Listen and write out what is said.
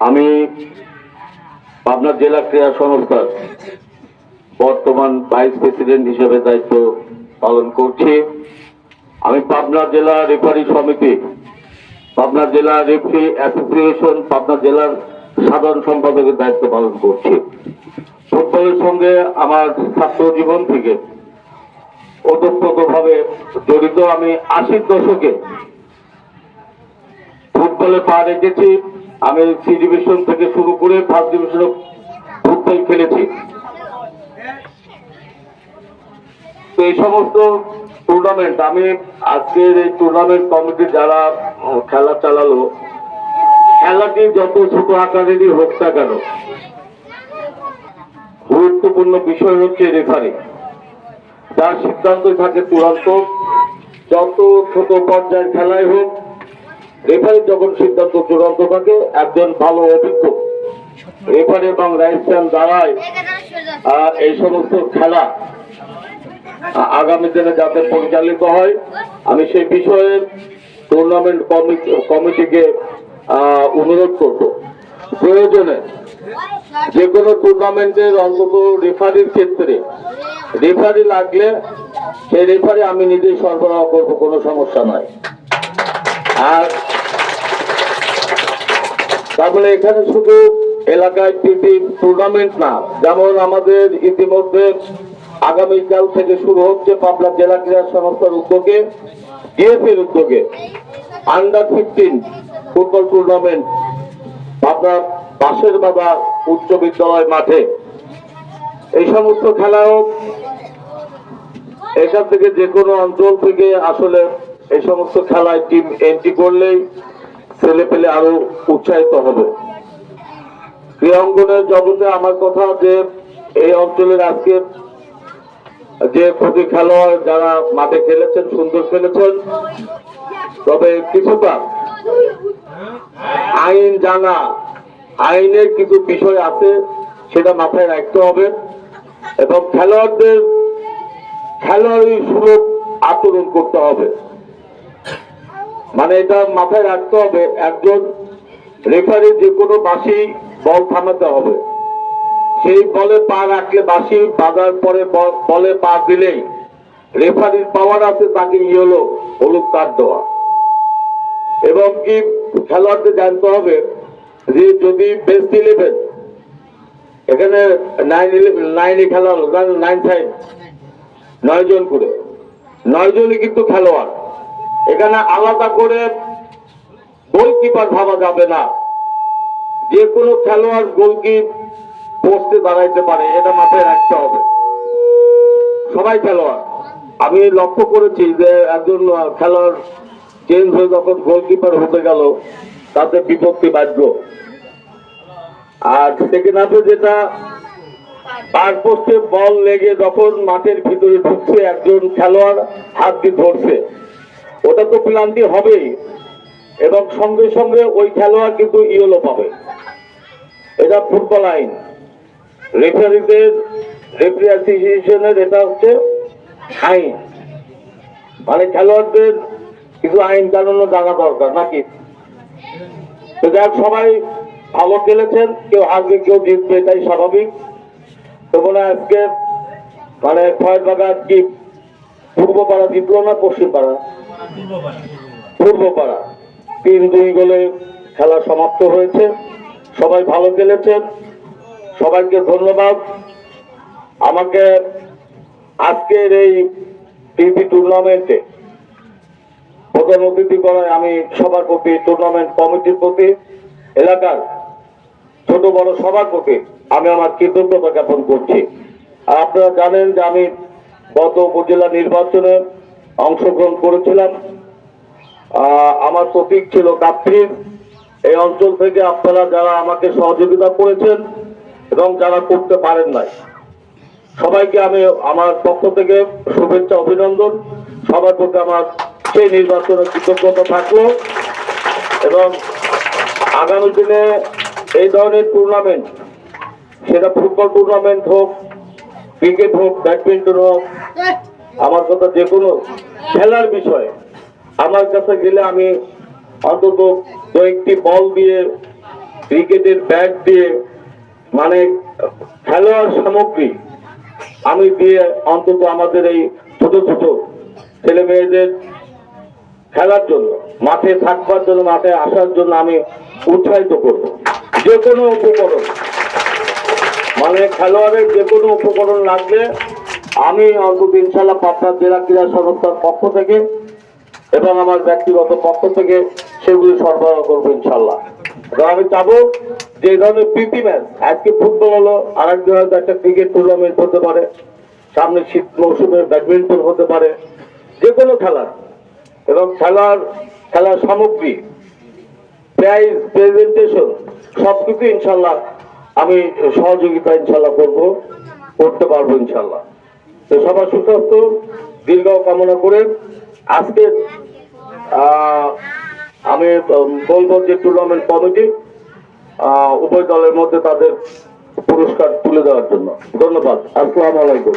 আমি পাবনা জেলা ক্রীড়া সংস্থার বর্তমান ভাইস প্রেসিডেন্ট হিসেবে দায়িত্ব পালন করছি। আমি পাবনা জেলা রেফারি সমিতি, পাবনা জেলা রেফারি অ্যাসোসিয়েশন, পাবনা জেলার সাধারণ সম্পাদকের দায়িত্ব পালন করছি। ফুটবলের সঙ্গে আমার ছাত্র জীবন থেকে ওতপ্রোতভাবে জড়িত। আমি 80-র দশকে ফুটবলে পা রেখেছি। আমি সি ডিভিশন থেকে শুরু করে ফার্স্ট ডিভিশনে ফুটবল খেলেছি। তো এই সমস্ত টুর্নামেন্ট, আমি আজকের এই টুর্নামেন্ট কমিটি যারা খেলা চালালো, খেলাটি যত ছোট আকারেরই হোক না কেন, গুরুত্বপূর্ণ বিষয় হচ্ছে রেফারি, যার সিদ্ধান্ত থাকে চূড়ান্ত। যত ছোট পর্যায়ের খেলায় হোক, রেফারি যখন সিদ্ধান্ত চূড়ান্ত থাকে, একজন ভালো অভিজ্ঞ রেফারি এবং রাইটসম্যান দ্বারাই এই সমস্ত খেলা আগামী দিনে যাতে পরিচালিত হয়, আমি সেই বিষয়ে টুর্নামেন্ট কমিটিকে অনুরোধ করব, প্রয়োজনে যে কোনো টুর্নামেন্টের অন্তত রেফারির ক্ষেত্রে রেফারি লাগলে সেই রেফারি আমি নিজেই সরবরাহ করব, কোনো সমস্যা নয়। আর তারপরে এখানে শুধু এলাকায় টুর্নামেন্ট না, যেমন আমাদের ইতিমধ্যে আগামীকাল থেকে শুরু হচ্ছে পাবনা জেলা ক্রীড়া সংস্থার উদ্যোগে, ডিএফএর উদ্যোগে আন্ডার-15 ফুটবল টুর্নামেন্ট পাবনা বাঁশের বাবা উচ্চ বিদ্যালয় মাঠে। এই সমস্ত খেলাও এখান থেকে যে কোনো অঞ্চল থেকে আসলে এই সমস্ত খেলায় টিম এন্ট্রি করলেই ছেলে পেলে আরো উৎসাহিত হবে। ক্রীড়াঙ্গনের জগতে আমার কথা যে এই অঞ্চলের আজকে যে প্রতি খেলোয়াড় যারা মাঠে খেলেছেন, সুন্দর খেলেছেন, তবে কিছুটা আইন জানা, আইনের কিছু বিষয় আছে, সেটা মাথায় রাখতে হবে এবং খেলোয়াড়দের খেলোয়াড়ি সুলভ আচরণ করতে হবে। মানে এটা মাথায় রাখতে হবে, একজন রেফারি যে কোনো বাঁশি বল থামাতে হবে, সেই বলে পা রাখলে বাঁশি বাজার পরে বলে পা দিলেই রেফারির পাওয়ার আছে তাকে হলুদ কার্ড দেওয়া। এবং কি খেলোয়াড়দের জানতে হবে যে যদি বেস্ট 11 এখানে 9 খেলা হলো, 9 সাইড 9 জন করে, 9 জনই কিন্তু খেলোয়াড়। এখানে আলাদা করে গোলকিপার ভাবা যাবে না, যে কোনো খেলোয়াড় গোলকি পোস্টে দাঁড়াইতে পারে, এটা মাথায় রাখতে হবে। সবাই খেলোয়াড়। আমি লক্ষ্য করেছি যে একজন খেলোয়াড় চেঞ্জ হয়ে যখন গোলকিপার হতে গেল, তাতে বিপত্তি বাধ্য। আর সেকেন্ড হাফে যেটা বার পোস্টে বল লেগে যখন মাঠের ভিতরে ঢুকছে, একজন খেলোয়াড় হাত দিয়ে ধরছে, ওটা তো প্লান্টি হবেই এবং সঙ্গে সঙ্গে ওই খেলোয়াড় কিন্তু ইয়েলো পাবে। এটা ফুটবল আইন, রেফারিদের রেফারি অ্যাসোসিয়েশনের এটা হচ্ছে আইন। মানে খেলোয়াড়দের কিছু আইন কানুনও জানা দরকার নাকি। তো যাক, সবাই ভালো খেলেছেন, কেউ হারবে কেউ জিতবে, এটাই স্বাভাবিক। তো বলে আজকে মানে খয়েরবাগান কি পূর্বপাড়া জিতলো না পশ্চিমপাড়া? পূর্বপাড়া 3-2 গোলে খেলা সমাপ্ত হয়েছে। সবাই ভালো খেলেছেন, সবাইকে ধন্যবাদ। আমাকে আজকের এই টিভি টুর্নামেন্টে প্রধান অতিথি করায় আমি সবার প্রতি, টুর্নামেন্ট কমিটির প্রতি, এলাকার ছোট বড় সবার প্রতি আমি আমার কৃতজ্ঞতা জ্ঞাপন করছি। আর আপনারা জানেন যে আমি গত উপজেলা নির্বাচনে অংশগ্রহণ করেছিলাম। আমার প্রতীক ছিল কাপ্রির। এই অঞ্চল থেকে আপনারা যারা আমাকে সহযোগিতা করেছেন এবং যারা করতে পারেন নাই, সবাইকে আমি আমার পক্ষ থেকে শুভেচ্ছা, অভিনন্দন। সবার প্রতি আমার সেই নির্বাচনের কৃতজ্ঞতা থাকলো এবং আগামী দিনে এই ধরনের টুর্নামেন্ট, সেটা ফুটবল টুর্নামেন্ট হোক, ক্রিকেট হোক, ব্যাডমিন্টন হোক, আমার কথা যে কোনো খেলার বিষয়ে আমার কাছে গেলে আমি অন্তত কয়েকটি বল দিয়ে ক্রিকেটের ব্যাট দিয়ে মানে খেলোয়াড় সামগ্রী আমি দিয়ে অন্তত আমাদের এই ছোট ছোট ছেলে মেয়েদের খেলার জন্য, মাঠে থাকবার জন্য, মাঠে আসার জন্য আমি উৎসাহিত করব। যে কোনো উপকরণ মানে খেলোয়াড়ের যে কোনো উপকরণ লাগলে আমি অন্তত ইনশাল্লাহ পাবনা জেলা ক্রীড়া সংস্থার পক্ষ থেকে এবং আমার ব্যক্তিগত পক্ষ থেকে সেগুলি সরবরাহ করবো ইনশাল্লাহ। এবং আমি চাবো যে এই ধরনের প্রীতি ম্যাচ, আজকে ফুটবল হলো, আর একদিন হয়তো একটা ক্রিকেট টুর্নামেন্ট হতে পারে, সামনে শীত মৌসুমে ব্যাডমিন্টন হতে পারে, যে কোনো খেলার এবং খেলার সামগ্রী, প্রাইজ, প্রেজেন্টেশন সবকিছু ইনশাল্লাহ আমি সহযোগিতা ইনশাল্লাহ করতে পারবো ইনশাল্লাহ। তো সবার সুস্বাস্থ্য দীর্ঘ কামনা করে আজকে আমি বলবো যে টুর্নামেন্ট কমিটি উভয় দলের মধ্যে তাদের পুরস্কার তুলে দেওয়ার জন্য। ধন্যবাদ। আসসালামু আলাইকুম।